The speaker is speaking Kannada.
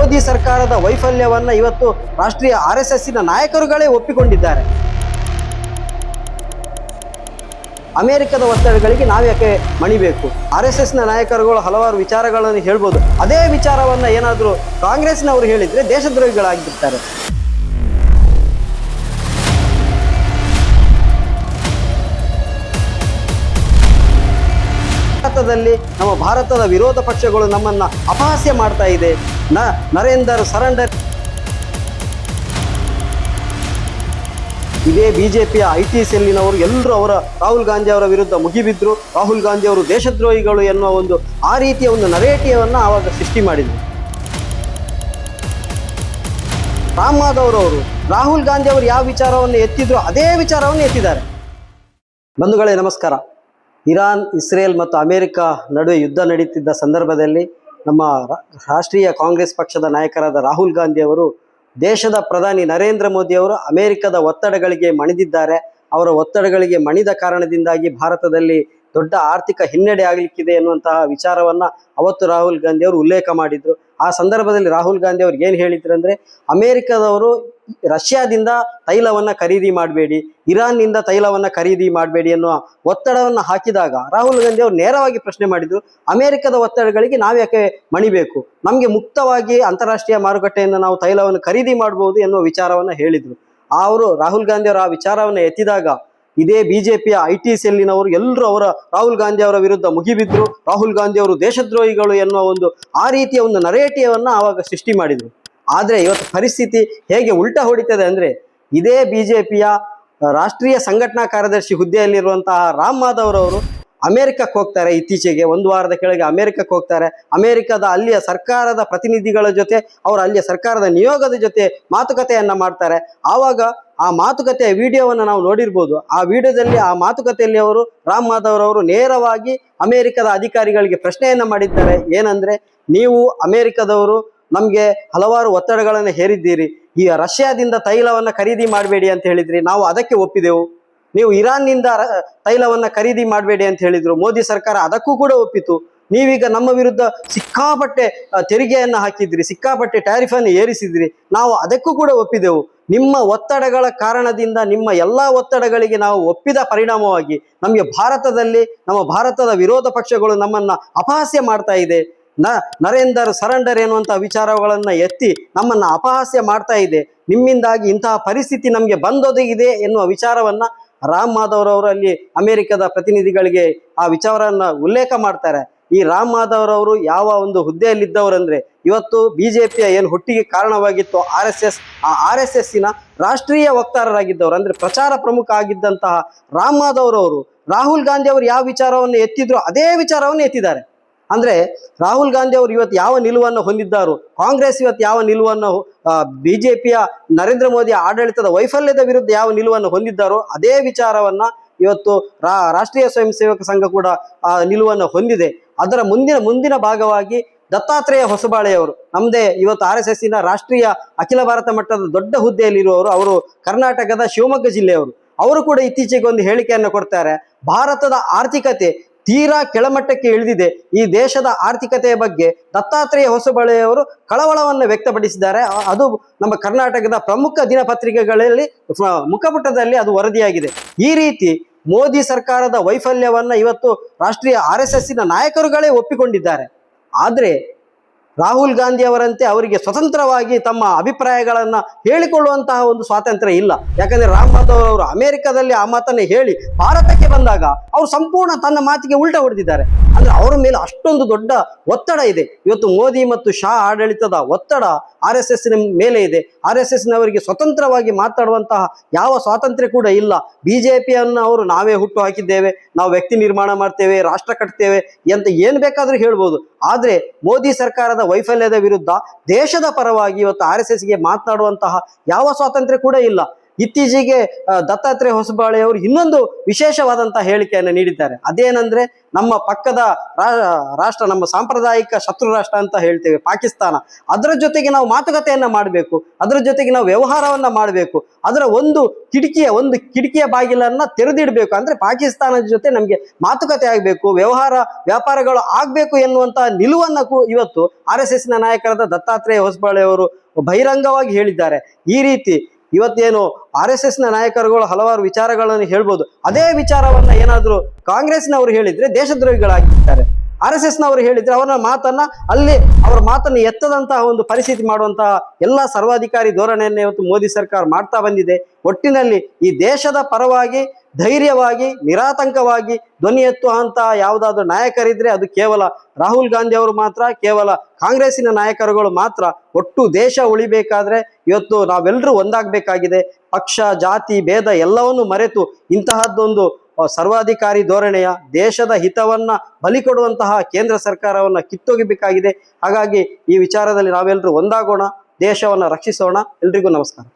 ಮೋದಿ ಸರ್ಕಾರದ ವೈಫಲ್ಯವನ್ನು ಇವತ್ತು ರಾಷ್ಟ್ರೀಯ RSSನ ನಾಯಕರುಗಳೇ ಒಪ್ಪಿಕೊಂಡಿದ್ದಾರೆ. ಅಮೆರಿಕದ ಒತ್ತಡಗಳಿಗೆ ನಾವ್ಯಾಕೆ ಮಣಿಬೇಕು? RSSನ ನಾಯಕರುಗಳು ಹಲವಾರು ವಿಚಾರಗಳನ್ನು ಹೇಳ್ಬೋದು. ಅದೇ ವಿಚಾರವನ್ನು ಏನಾದರೂ ಕಾಂಗ್ರೆಸ್ನವರು ಹೇಳಿದರೆ ದೇಶದ್ರೋಹಿಗಳಾಗಿರ್ತಾರೆ. ಭಾರತದಲ್ಲಿ ನಮ್ಮ ಭಾರತದ ವಿರೋಧ ಪಕ್ಷಗಳು ನಮ್ಮನ್ನು ಅಪಹಾಸ್ಯ ಮಾಡ್ತಾ ಇದೆ. ನರೇಂದರ್ ಸರೆಂಡರ್ ಇದೇ ಬಿಜೆಪಿಯ IT ಸೆಲ್ಲಿನವರು ಎಲ್ಲರೂ ರಾಹುಲ್ ಗಾಂಧಿ ಅವರ ವಿರುದ್ಧ ಮುಗಿಬಿದ್ರು. ರಾಹುಲ್ ಗಾಂಧಿ ಅವರು ದೇಶದ್ರೋಹಿಗಳು ಎನ್ನುವ ಆ ರೀತಿಯ ನರೇಟಿವನ್ನು ಆವಾಗ ಸೃಷ್ಟಿ ಮಾಡಿದರು. ರಾಮ್ ಮಾಧವ್ ಅವರು ರಾಹುಲ್ ಗಾಂಧಿ ಅವರು ಯಾವ ವಿಚಾರವನ್ನು ಎತ್ತಿದ್ರು ಅದೇ ವಿಚಾರವನ್ನು ಎತ್ತಿದ್ದಾರೆ. ಬಂಧುಗಳೇ ನಮಸ್ಕಾರ. ಇರಾನ್, ಇಸ್ರೇಲ್ ಮತ್ತು ಅಮೆರಿಕ ನಡುವೆ ಯುದ್ಧ ನಡೀತಿದ್ದ ಸಂದರ್ಭದಲ್ಲಿ ನಮ್ಮ ರಾಷ್ಟ್ರೀಯ ಕಾಂಗ್ರೆಸ್ ಪಕ್ಷದ ನಾಯಕರಾದ ರಾಹುಲ್ ಗಾಂಧಿ ಅವರು ದೇಶದ ಪ್ರಧಾನಿ ನರೇಂದ್ರ ಮೋದಿ ಅವರು ಅಮೆರಿಕದ ಒತ್ತಡಗಳಿಗೆ ಮಣಿದಿದ್ದಾರೆ. ಅವರ ಒತ್ತಡಗಳಿಗೆ ಮಣಿದ ಕಾರಣದಿಂದಾಗಿ ಭಾರತದಲ್ಲಿ ದೊಡ್ಡ ಆರ್ಥಿಕ ಹಿನ್ನಡೆ ಆಗಲಿಕ್ಕಿದೆ ಎನ್ನುವಂತಹ ವಿಚಾರವನ್ನು ಅವತ್ತು ರಾಹುಲ್ ಗಾಂಧಿ ಅವರು ಉಲ್ಲೇಖ ಮಾಡಿದರು. ಆ ಸಂದರ್ಭದಲ್ಲಿ ರಾಹುಲ್ ಗಾಂಧಿ ಅವರು ಏನು ಹೇಳಿದ್ರು ಅಂದರೆ, ಅಮೆರಿಕದವರು ರಷ್ಯಾದಿಂದ ತೈಲವನ್ನು ಖರೀದಿ ಮಾಡಬೇಡಿ, ಇರಾನ್ನಿಂದ ತೈಲವನ್ನು ಖರೀದಿ ಮಾಡಬೇಡಿ ಎನ್ನುವ ಒತ್ತಡವನ್ನು ಹಾಕಿದಾಗ ರಾಹುಲ್ ಗಾಂಧಿ ಅವರು ನೇರವಾಗಿ ಪ್ರಶ್ನೆ ಮಾಡಿದರು, ಅಮೆರಿಕದ ಒತ್ತಡಗಳಿಗೆ ನಾವ್ಯಾಕೆ ಮಣಿಬೇಕು? ನಮಗೆ ಮುಕ್ತವಾಗಿ ಅಂತಾರಾಷ್ಟ್ರೀಯ ಮಾರುಕಟ್ಟೆಯಿಂದ ನಾವು ತೈಲವನ್ನು ಖರೀದಿ ಮಾಡಬಹುದು ಎನ್ನುವ ವಿಚಾರವನ್ನು ಹೇಳಿದರು. ರಾಹುಲ್ ಗಾಂಧಿ ಅವರು ಆ ವಿಚಾರವನ್ನು ಎತ್ತಿದಾಗ ಇದೇ ಬಿಜೆಪಿಯ IT ಸೆಲ್ಲಿನವರು ಎಲ್ಲರೂ ರಾಹುಲ್ ಗಾಂಧಿ ಅವರ ವಿರುದ್ಧ ಮುಗಿಬಿದ್ರು. ರಾಹುಲ್ ಗಾಂಧಿ ಅವರು ದೇಶದ್ರೋಹಿಗಳು ಎನ್ನುವ ಆ ರೀತಿಯ ನರೇಟಿವನ್ನು ಆವಾಗ ಸೃಷ್ಟಿ ಮಾಡಿದರು. ಆದರೆ ಇವತ್ತು ಪರಿಸ್ಥಿತಿ ಹೇಗೆ ಉಲ್ಟಾ ಹೊಡಿತದೆ ಅಂದರೆ, ಇದೇ ಬಿಜೆಪಿಯ ರಾಷ್ಟ್ರೀಯ ಸಂಘಟನಾ ಕಾರ್ಯದರ್ಶಿ ಹುದ್ದೆಯಲ್ಲಿರುವಂತಹ ರಾಮ್ ಮಾಧವ್ ಅವರು ಅಮೆರಿಕಕ್ಕೆ ಹೋಗ್ತಾರೆ. ಇತ್ತೀಚೆಗೆ ಒಂದು ವಾರದ ಕೆಳಗೆ ಅಮೆರಿಕಕ್ಕೆ ಹೋಗ್ತಾರೆ. ಅಮೆರಿಕದ ಅಲ್ಲಿಯ ಸರ್ಕಾರದ ಪ್ರತಿನಿಧಿಗಳ ಜೊತೆ, ಅಲ್ಲಿಯ ಸರ್ಕಾರದ ನಿಯೋಗದ ಜೊತೆ ಮಾತುಕತೆಯನ್ನು ಮಾಡ್ತಾರೆ. ಆವಾಗ ಆ ಮಾತುಕತೆಯ ವಿಡಿಯೋವನ್ನು ನಾವು ನೋಡಿರ್ಬೋದು. ಆ ವಿಡಿಯೋದಲ್ಲಿ ಆ ಮಾತುಕತೆಯಲ್ಲಿ ರಾಮ್ ಮಾಧವ್ ಅವರು ನೇರವಾಗಿ ಅಮೆರಿಕದ ಅಧಿಕಾರಿಗಳಿಗೆ ಪ್ರಶ್ನೆಯನ್ನು ಮಾಡಿದ್ದಾರೆ. ಏನಂದರೆ, ನೀವು ಅಮೆರಿಕದವರು ನಮಗೆ ಹಲವಾರು ಒತ್ತಡಗಳನ್ನು ಹೇರಿದ್ದೀರಿ, ಈ ರಷ್ಯಾದಿಂದ ತೈಲವನ್ನು ಖರೀದಿ ಮಾಡಬೇಡಿ ಅಂತ ಹೇಳಿದ್ರಿ, ನಾವು ಅದಕ್ಕೆ ಒಪ್ಪಿದೆವು. ನೀವು ಇರಾನ್ನಿಂದ ತೈಲವನ್ನು ಖರೀದಿ ಮಾಡಬೇಡಿ ಅಂತ ಹೇಳಿದ್ರು, ಮೋದಿ ಸರ್ಕಾರ ಅದಕ್ಕೂ ಕೂಡ ಒಪ್ಪಿತು. ನೀವೀಗ ನಮ್ಮ ವಿರುದ್ಧ ಸಿಕ್ಕಾಪಟ್ಟೆ ತೆರಿಗೆಯನ್ನು ಹಾಕಿದ್ರಿ, ಸಿಕ್ಕಾಪಟ್ಟೆ ಟ್ಯಾರಿಫನ್ನು ಏರಿಸಿದ್ರಿ, ನಾವು ಅದಕ್ಕೂ ಕೂಡ ಒಪ್ಪಿದೆವು. ನಿಮ್ಮ ಒತ್ತಡಗಳ ಕಾರಣದಿಂದ, ನಿಮ್ಮ ಎಲ್ಲ ಒತ್ತಡಗಳಿಗೆ ನಾವು ಒಪ್ಪಿದ ಪರಿಣಾಮವಾಗಿ ನಮಗೆ ಭಾರತದಲ್ಲಿ ನಮ್ಮ ಭಾರತದ ವಿರೋಧ ಪಕ್ಷಗಳು ನಮ್ಮನ್ನು ಅಪಹಾಸ್ಯ ಮಾಡ್ತಾ ಇದೆ. ನರೇಂದರ್ ಸರೆಂಡರ್ ಎನ್ನುವಂಥ ವಿಚಾರಗಳನ್ನು ಎತ್ತಿ ನಮ್ಮನ್ನು ಅಪಹಾಸ್ಯ ಮಾಡ್ತಾ ಇದೆ. ನಿಮ್ಮಿಂದಾಗಿ ಇಂತಹ ಪರಿಸ್ಥಿತಿ ನಮಗೆ ಬಂದೊದಗಿದೆ ಎನ್ನುವ ವಿಚಾರವನ್ನು ರಾಮ್ ಮಾಧವ್ ಅವರು ಅಲ್ಲಿ ಅಮೆರಿಕದ ಪ್ರತಿನಿಧಿಗಳಿಗೆ ಆ ವಿಚಾರವನ್ನು ಉಲ್ಲೇಖ ಮಾಡ್ತಾರೆ. ಈ ರಾಮ್ ಮಾಧವ್ ಅವರು ಯಾವ ಹುದ್ದೆಯಲ್ಲಿದ್ದವರಂದ್ರೆ, ಇವತ್ತು ಬಿಜೆಪಿಯ ಏನು ಹುಟ್ಟಿಗೆ ಕಾರಣವಾಗಿತ್ತು RSS, ಆ RSSನ ರಾಷ್ಟ್ರೀಯ ವಕ್ತಾರರಾಗಿದ್ದವರು, ಅಂದರೆ ಪ್ರಚಾರ ಪ್ರಮುಖ ಆಗಿದ್ದಂತಹ ರಾಮ್ ಮಾಧವ್ ಅವರು ರಾಹುಲ್ ಗಾಂಧಿ ಅವರು ಯಾವ ವಿಚಾರವನ್ನು ಎತ್ತಿದ್ರು ಅದೇ ವಿಚಾರವನ್ನು ಎತ್ತಿದ್ದಾರೆ. ಅಂದರೆ ರಾಹುಲ್ ಗಾಂಧಿ ಅವರು ಇವತ್ತು ಯಾವ ನಿಲುವನ್ನು ಹೊಂದಿದ್ದಾರೋ, ಕಾಂಗ್ರೆಸ್ ಇವತ್ತು ಯಾವ ನಿಲುವನ್ನು, ಬಿಜೆಪಿಯ ನರೇಂದ್ರ ಮೋದಿ ಆಡಳಿತದ ವೈಫಲ್ಯದ ವಿರುದ್ಧ ಯಾವ ನಿಲುವನ್ನು ಹೊಂದಿದ್ದಾರೋ ಅದೇ ವಿಚಾರವನ್ನು ಇವತ್ತು ರಾಷ್ಟ್ರೀಯ ಸ್ವಯಂ ಸೇವಕ ಸಂಘ ಕೂಡ ಆ ನಿಲುವನ್ನು ಹೊಂದಿದೆ. ಅದರ ಮುಂದಿನ ಭಾಗವಾಗಿ ದತ್ತಾತ್ರೇಯ ಹೊಸಬಾಳೆಯವರು, ನಮ್ಮದೇ ಇವತ್ತು RSSನ ರಾಷ್ಟ್ರೀಯ ಅಖಿಲ ಭಾರತ ಮಟ್ಟದ ದೊಡ್ಡ ಹುದ್ದೆಯಲ್ಲಿರುವವರು, ಅವರು ಕರ್ನಾಟಕದ ಶಿವಮೊಗ್ಗ ಜಿಲ್ಲೆಯವರು. ಅವರು ಕೂಡ ಇತ್ತೀಚೆಗೆ ಒಂದು ಹೇಳಿಕೆಯನ್ನು ಕೊಡ್ತಾರೆ. ಭಾರತದ ಆರ್ಥಿಕತೆ ತೀರಾ ಕೆಳಮಟ್ಟಕ್ಕೆ ಇಳಿದಿದೆ, ಈ ದೇಶದ ಆರ್ಥಿಕತೆಯ ಬಗ್ಗೆ ದತ್ತಾತ್ರೇಯ ಹೊಸಬಾಳೆಯವರು ಕಳವಳವನ್ನು ವ್ಯಕ್ತಪಡಿಸಿದ್ದಾರೆ. ಅದು ನಮ್ಮ ಕರ್ನಾಟಕದ ಪ್ರಮುಖ ದಿನಪತ್ರಿಕೆಗಳಲ್ಲಿ ಮುಖಪುಟದಲ್ಲಿ ಅದು ವರದಿಯಾಗಿದೆ. ಈ ರೀತಿ ಮೋದಿ ಸರ್ಕಾರದ ವೈಫಲ್ಯವನ್ನು ಇವತ್ತು ರಾಷ್ಟ್ರೀಯ RSSನ ನಾಯಕರುಗಳೇ ಒಪ್ಪಿಕೊಂಡಿದ್ದಾರೆ. ಆದರೆ ರಾಹುಲ್ ಗಾಂಧಿ ಅವರಂತೆ ಅವರಿಗೆ ಸ್ವತಂತ್ರವಾಗಿ ತಮ್ಮ ಅಭಿಪ್ರಾಯಗಳನ್ನು ಹೇಳಿಕೊಳ್ಳುವಂತಹ ಸ್ವಾತಂತ್ರ್ಯ ಇಲ್ಲ. ಯಾಕಂದರೆ ರಾಮ್ ಮಾಧವ್ ಅವರು ಅಮೆರಿಕದಲ್ಲಿ ಆ ಮಾತನ್ನು ಹೇಳಿ ಭಾರತಕ್ಕೆ ಬಂದಾಗ ಅವರು ಸಂಪೂರ್ಣ ತನ್ನ ಮಾತಿಗೆ ಉಲ್ಟಾ ಹೊಡೆದಿದ್ದಾರೆ. ಅಂದರೆ ಅವರ ಮೇಲೆ ಅಷ್ಟೊಂದು ದೊಡ್ಡ ಒತ್ತಡ ಇದೆ. ಇವತ್ತು ಮೋದಿ ಮತ್ತು ಶಾ ಆಡಳಿತದ ಒತ್ತಡ RSSನ ಮೇಲೆ ಇದೆ. RSSನವರಿಗೆ ಸ್ವತಂತ್ರವಾಗಿ ಮಾತಾಡುವಂತಹ ಯಾವ ಸ್ವಾತಂತ್ರ್ಯ ಕೂಡ ಇಲ್ಲ. ಬಿಜೆಪಿಯನ್ನು ಅವರು ನಾವೇ ಹುಟ್ಟು ಹಾಕಿದ್ದೇವೆ, ನಾವು ವ್ಯಕ್ತಿ ನಿರ್ಮಾಣ ಮಾಡ್ತೇವೆ, ರಾಷ್ಟ್ರ ಕಟ್ತೇವೆ ಅಂತ ಏನು ಬೇಕಾದರೂ ಹೇಳ್ಬೋದು. ಆದರೆ ಮೋದಿ ಸರ್ಕಾರದ ವೈಫಲ್ಯದ ವಿರುದ್ಧ ದೇಶದ ಪರವಾಗಿ ಇವತ್ತು RSSಗೆ ಮಾತನಾಡುವಂತಹ ಯಾವ ಸ್ವಾತಂತ್ರ್ಯ ಕೂಡ ಇಲ್ಲ. ಇತ್ತೀಚೆಗೆ ದತ್ತಾತ್ರೇಯ ಹೊಸಬಾಳೆ ಅವರು ಇನ್ನೊಂದು ವಿಶೇಷವಾದಂತಹ ಹೇಳಿಕೆಯನ್ನು ನೀಡಿದ್ದಾರೆ. ಅದೇನಂದ್ರೆ ನಮ್ಮ ಪಕ್ಕದ ರಾಷ್ಟ್ರ, ನಮ್ಮ ಸಾಂಪ್ರದಾಯಿಕ ಶತ್ರು ರಾಷ್ಟ್ರ ಅಂತ ಹೇಳ್ತೇವೆ ಪಾಕಿಸ್ತಾನ, ಅದರ ಜೊತೆಗೆ ನಾವು ಮಾತುಕತೆಯನ್ನ ಮಾಡಬೇಕು, ಅದರ ಜೊತೆಗೆ ನಾವು ವ್ಯವಹಾರವನ್ನ ಮಾಡಬೇಕು, ಅದರ ಒಂದು ಕಿಟಕಿಯ ಬಾಗಿಲನ್ನ ತೆರೆದಿಡಬೇಕು. ಅಂದ್ರೆ ಪಾಕಿಸ್ತಾನದ ಜೊತೆ ನಮ್ಗೆ ಮಾತುಕತೆ ಆಗ್ಬೇಕು, ವ್ಯಾಪಾರಗಳು ಆಗ್ಬೇಕು ಎನ್ನುವಂತಹ ನಿಲುವನ್ನ ಇವತ್ತು RSS ನ ನಾಯಕರಾದ ದತ್ತಾತ್ರೇಯ ಹೊಸಬಾಳೆ ಅವರು ಬಹಿರಂಗವಾಗಿ ಹೇಳಿದ್ದಾರೆ. ಈ ರೀತಿ ಇವತ್ತೇನು RSS ನ ನಾಯಕರುಗಳು ಹಲವಾರು ವಿಚಾರಗಳನ್ನು ಹೇಳ್ಬೋದು, ಅದೇ ವಿಚಾರವನ್ನ ಏನಾದ್ರು ಕಾಂಗ್ರೆಸ್ನವರು ಹೇಳಿದ್ರೆ ದೇಶದ್ರೋಹಿಗಳಾಗಿರ್ತಾರೆ. RSS ನವರು ಹೇಳಿದ್ರೆ ಅವರ ಮಾತನ್ನು ಎತ್ತದಂತಹ ಒಂದು ಪರಿಸ್ಥಿತಿ ಮಾಡುವಂತಹ ಎಲ್ಲ ಸರ್ವಾಧಿಕಾರಿ ಧೋರಣೆಯನ್ನು ಇವತ್ತು ಮೋದಿ ಸರ್ಕಾರ ಮಾಡ್ತಾ ಬಂದಿದೆ. ಒಟ್ಟಿನಲ್ಲಿ ಈ ದೇಶದ ಪರವಾಗಿ ಧೈರ್ಯವಾಗಿ ನಿರಾತಂಕವಾಗಿ ಧ್ವನಿ ಎತ್ತುವಂತಹ ಯಾವುದಾದ್ರೂ ನಾಯಕರಿದ್ರೆ ಅದು ಕೇವಲ ರಾಹುಲ್ ಗಾಂಧಿ ಅವರು ಮಾತ್ರ, ಕೇವಲ ಕಾಂಗ್ರೆಸ್ಸಿನ ನಾಯಕರುಗಳು ಮಾತ್ರ. ಒಟ್ಟು ದೇಶ ಉಳಿಬೇಕಾದ್ರೆ ಇವತ್ತು ನಾವೆಲ್ಲರೂ ಒಂದಾಗಬೇಕಾಗಿದೆ. ಪಕ್ಷ ಜಾತಿ ಭೇದ ಎಲ್ಲವನ್ನು ಮರೆತು ಇಂತಹದ್ದೊಂದು ಸರ್ವಾಧಿಕಾರಿ ಧೋರಣೆಯ ದೇಶದ ಹಿತವನ್ನ ಬಲಿ ಕೊಡುವಂತಹ ಕೇಂದ್ರ ಸರ್ಕಾರವನ್ನ ಕಿತ್ತೊಗಿಬೇಕಾಗಿದೆ. ಹಾಗಾಗಿ ಈ ವಿಚಾರದಲ್ಲಿ ನಾವೆಲ್ಲರೂ ಒಂದಾಗೋಣ, ದೇಶವನ್ನ ರಕ್ಷಿಸೋಣ. ಎಲ್ರಿಗೂ ನಮಸ್ಕಾರ.